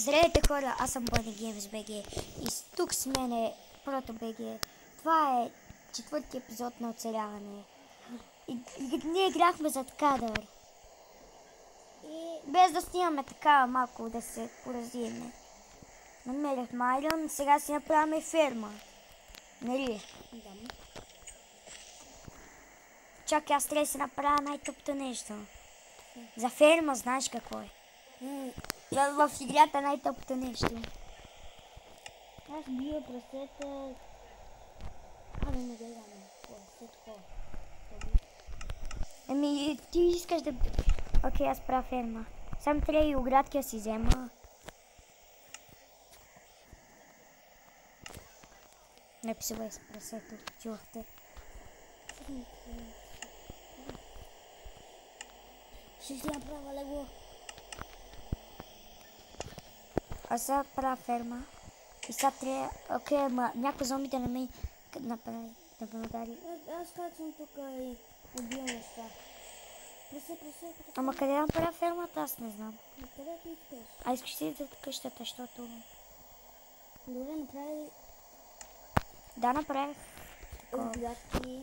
Здравейте хора, аз съм Bunny Games BG и тук с мен е Прото BG. Това е четвърти епизод на оцеляване. И ние играхме зад кадър. И без да снимаме така малко да се поразиме. Намерихме айрон, сега си направим ферма. Нали? Да. Чакай, аз трябва да си направя най-тъпто нещо. За ферма знаеш какво е? В играта най-тъпото нещо. Аз бия прасета. Абе, не гледам. След това. Еми, ти искаш да... Окей, аз правя ферма. Сам трябва и оградки да си взема. Не псувай с прасето, чухте. Ще си направя легло. Аз сега правя ферма. И сега трябва... Окей, ама някой зомби да не ме направи. Да ме удари. Аз качвам тук и убивам неща. Прасе. Ама къде да правя фермата, аз не знам. Къде ти искаш? А искаш ли да къщата, защото... Добре, направи Да, направих. оградки.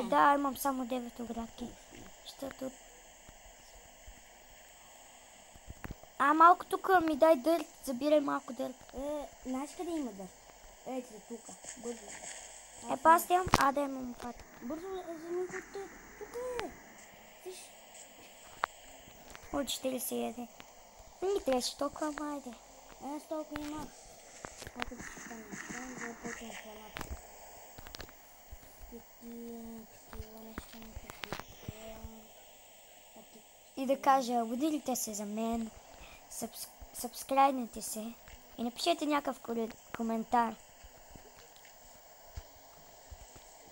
Да, имам само 9 оградки. Защото... малко тук ми дай дърт, забирай малко дърт. Знаеш къде има дърт? Ето тук. Бързо. Аз имам... да имам пат. Бързо, вземи тук. Тук е. Виж. От 40. Не трябваше толкова, айде. Аз толкова нямах. Колко да ще стане? Само да започвам храната. Такива неща на такива. И да кажа, ударите се за мен, сабскрайбнете се и напишете някакъв коментар.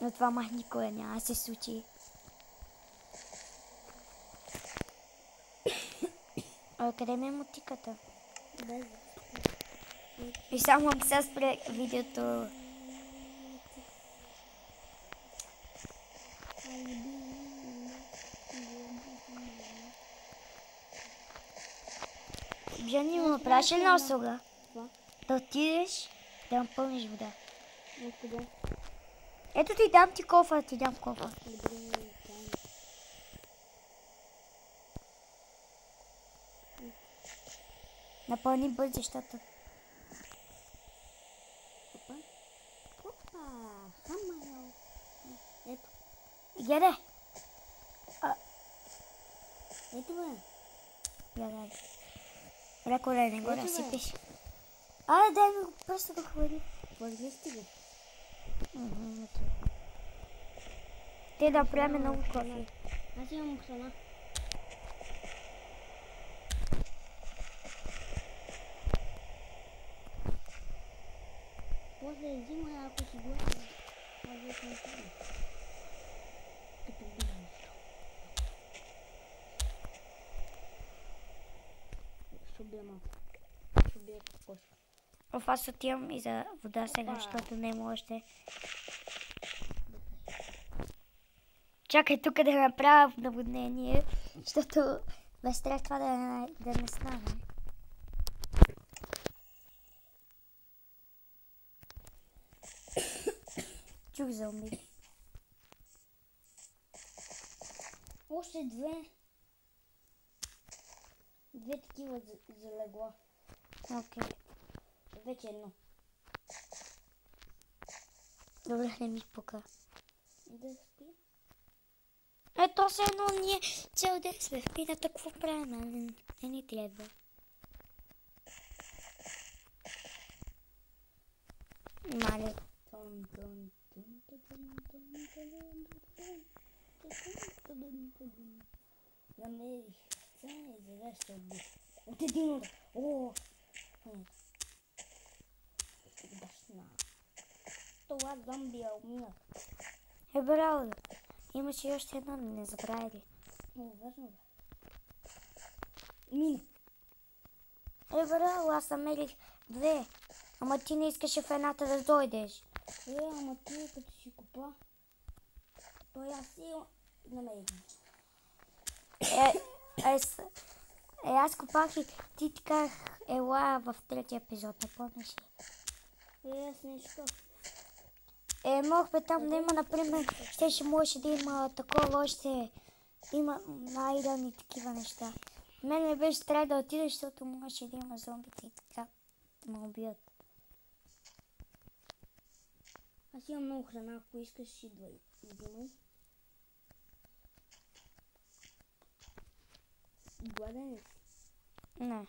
Но това май никога няма да се случи. Къде ми е мотиката? И само сега спре видеото. Жени, му направиш една услуга? Да отидеш да напълниш вода. Откъде? Ето ти дам ти кофа, ти дам кофа. Напълни бързи, защото... Опа! Хамайо! Ето. Гледай! Ето бе! Гледай. Леко да не го Ето, бе. разсипиш. Дай ми го просто да хвали. Върви си го. Те да правим много кофе. Аз имам храна. После взима, ако си гладен. Аз вече не стана. Като бидам. Ще убия малко. Ще убия кокошка. Аз отивам и за вода сега, защото не има още. Чакай тук да направя наводнение, защото без трябва това да не стане. Чух зомби. Още две такива за легла. Окей. Вече едно. Добре, не ми пука. Да спи. Ето се едно ние цял ден сме в пината, какво правим? Не ни трябва. Мале. Намерих. Сега изведнъж ще убих. От един удар. О! Дашна. Това зомби умира. Браво. Имаше и още едно, не забравили. Верно бе. Мина. Браво, аз намерих 2. Ама ти не искаше в едната да дойдеш. Ама ти като си купа. Той аз си намерих. Аз копах и ти казах ела в третия епизод, не помниш ли? Аз нищо. Мохме там да има, например, ще можеше да има такова още, има айрон и такива неща. Мен не беше трябва да отида, защото можеше да има зомбите и така да ме убият. Аз имам много храна, ако искаш идвай. Взимай. Гладен ли си? Не.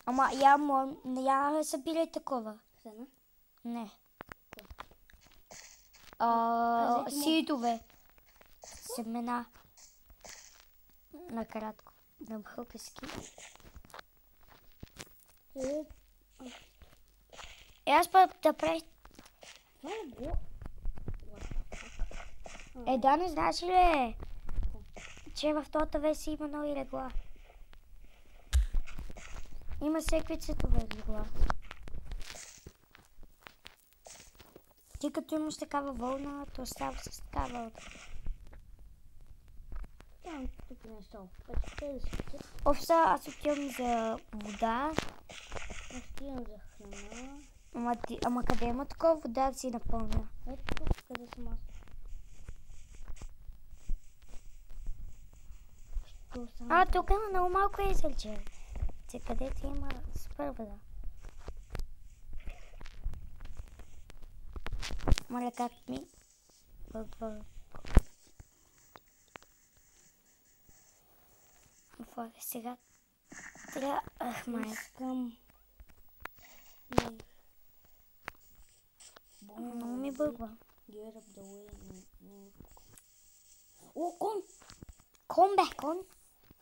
Ама я събирай такова. Храна? Не. Кажете му. Сидове. Семена. Накратко. На български. Аз пък да прави. Това е го. Да, не знаеш ли, че в този версия има нови легла. Има всеки цветове легла. Ти като имаш такава вълна, то става с такава вълна. Там тук нещо. Пъчете да се чуят. Овса, аз отивам за вода. Аз отивам за храна. Ама къде има такова вода да си напълня? Ето тук, къде съм аз. Тук има много малко езерче. Където има супер вода. Моля, как ми? Сега трябва... май. Искам... Много ми бъгва. Get up the way. О, кон! Кон бе, кон!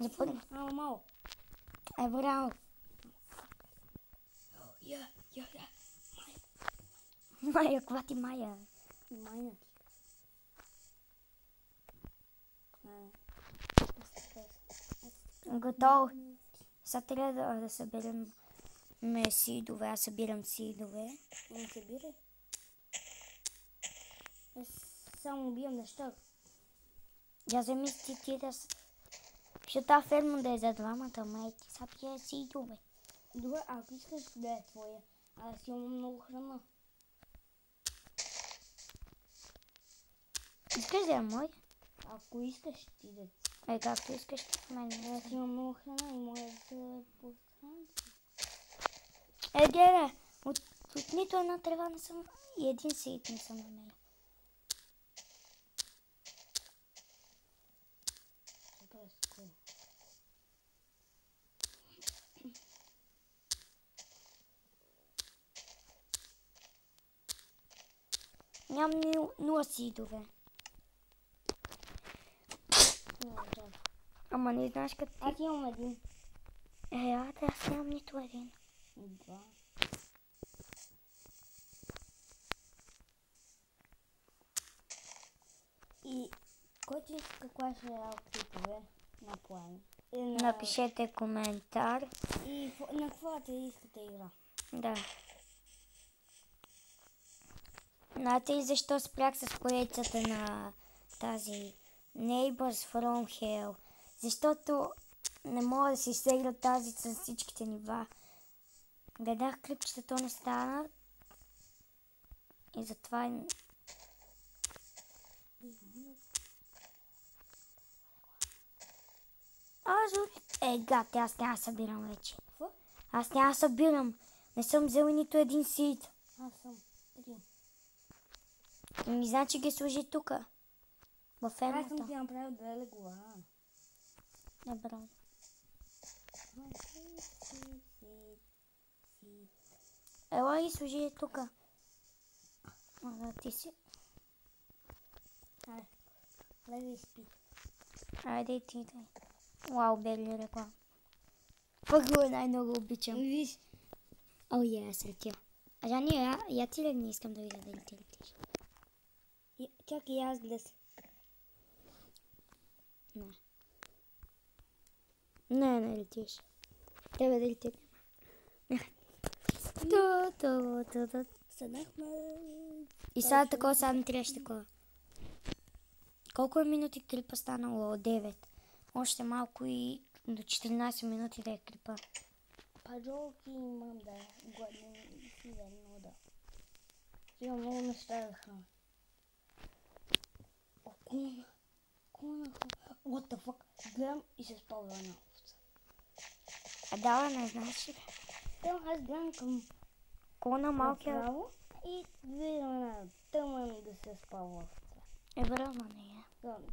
Запълня. Мало. Браво. Я. Майя, каква ти Майя? Майна ти. Готово. Сега трябва да съберем сидове. Аз събирам сидове. Не събирай. Аз само убивам неща. Я замисли ти да... Ще тази ферма да е за двамата, май ти са пие сидове. Добре, ако искаш да е твоя, аз имам много храна. Искаш да е мой? Ако искаш ти да... Както искаш в мен. Аз имам много храна и моя да подхрана. Гледай, от нито една трева не съм и един сейт не съм намерил. Нямам нула сидове. Ама не знаеш като ти... Аз имам един. Аз нямам нито един. Два. И който иска кой ще е клипове на план. Напишете коментар. И на каквато искате игра. Да. Знаете ли защо спрях с поредицата на тази Neighbors from Hell? Защото не мога да си изтегля тази с всичките нива. Гледах клипчета, то не стана. И затова... гад, аз няма да събирам вече. Какво? Аз няма да събирам. Не съм взел нито един сид. Аз съм 3. Не значи ги служи тука. Във Аз съм фермата. ти направил да легла. Добре. Ела и служи тука. Ти си. Лега и спи. Айде и ти дай. Вау, бегли реклама. Пъгло най-много обичам. Виж. Аз летя. Жани, я ти ли не искам да видя дали ти летиш? Чакай аз гледа. Не летиш. Тебе да летиш. Съдахме. И сега такова, сега не трябваше такова. Колко е минути клипа станало? 9. Още малко и до 14 минути да е клипа. Паджолки имам да е гладен и си верно да. Има много неща да храна. О, кона. What the fuck? Гледам и се спалва една овца. А дала не знаеш ли? Аз гледам към Кона малкия направо и виждам една тъмън да се спалва овца. е върна нея. Гледам.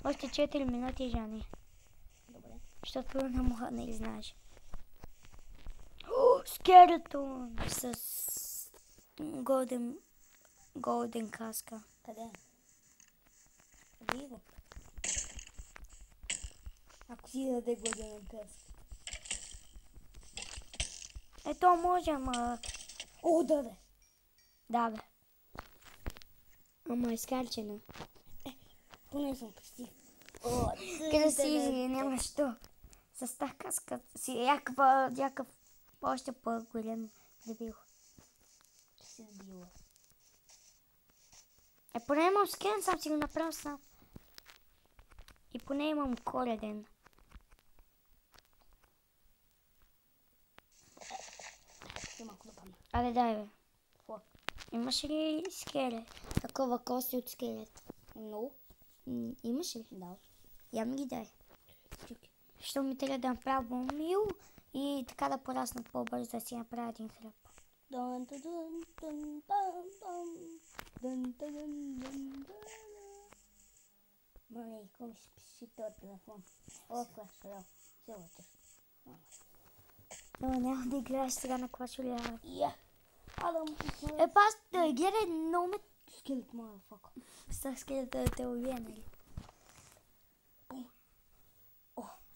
Още 4 минути, Жани. Добре. Защото не мога да не знаеш. Скелетон с голден каска. Къде? Къде го? Ако си даде гладен къс. Ето може, ама... О, да. Да, бе. Ама е скалчена. Поне съм красив. Къде си, няма що. С тази каска си някакъв още по-голям дебил. Ще си дебила. Поне имам скин, съм си го направил сам. И поне имам коледен. Малко да падна. Абе, дай, бе. Какво? Имаш ли скелет? Такова кости от скелет. Много? Имаш ли? Да. Я ми ги дай. Чуки. Що ми трябва да направя бомбил и така да порасна по-бързо да си направя един хляб. Мали, какво ми списи този телефон? О, флеш, реал. Се лъчеш. Но няма да гледаш сега на какво ще лява. Я. Адам, Пас, да гледай много ме... скелет, motherfucker. С скелета да те убие, нали?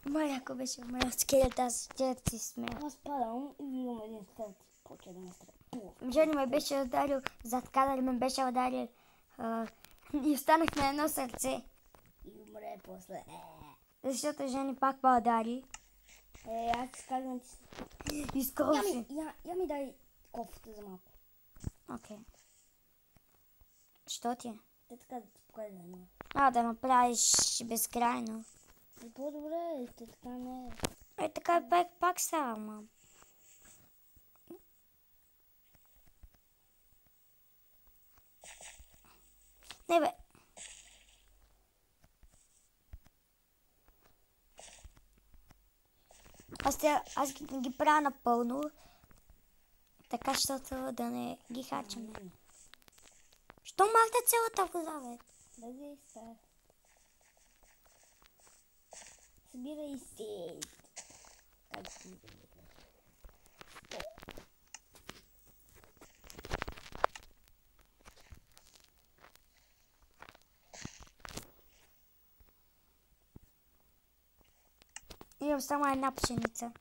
Май, ако беше моя скелет, аз ще си смея. Аз падам и виждам един скелет. Почва да ме стреля. Жени ме беше ударил, зад кадър ме беше ударил и останах на едно сърце. И умре после. Защото Жени пак ме удари. Аз казвам ти. Изколси. Я ми дай кофата за малко. Окей. Що ти е? Те така да ти покажа едно. Да направиш безкрайно. И по-добре, те така не е. Така пак става, мам. Не, бе. Аз ги правя напълно, така, защото да не ги хачаме. Що махта цялата вода, бе? Да ги стар. Събирай се. Как си да Имам само една пшеница.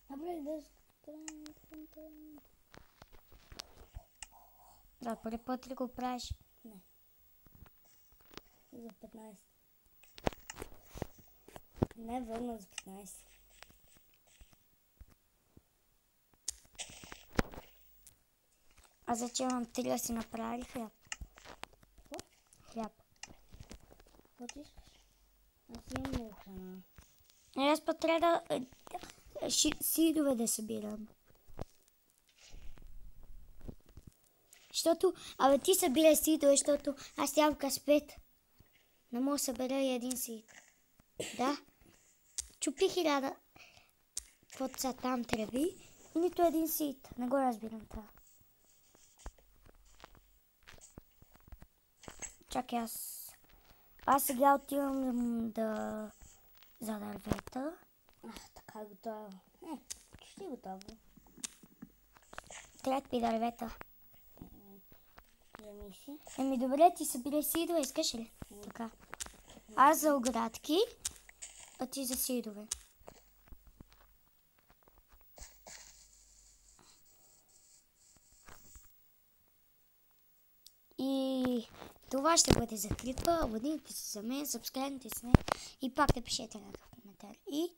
Добре, да Да, първи път ли го правиш? не. За 15. Не върна за 15. А зачем ти да си направили хляб? Какво? Хляб. Какво ти искаш? Аз имам много храна. Аз път трябва да сидове да събирам. Защото, ти събирай сидове, защото аз ям къспет. Не мога да събера и един сид. Да. Чупи 1000 каквото са там треви и нито един сид. Не го разбирам това. Чакай, аз сега отивам за дървета. Така е готово. Ще е готово. Трябват ми дървета. Вземи си. Добре, ти събирай сидове, искаш ли? Така. Аз за оградки, а ти за сидове. И това ще бъде за клипа. Абонирайте се за мен, сабскрайбнете се и пак напишете някакъв коментар. И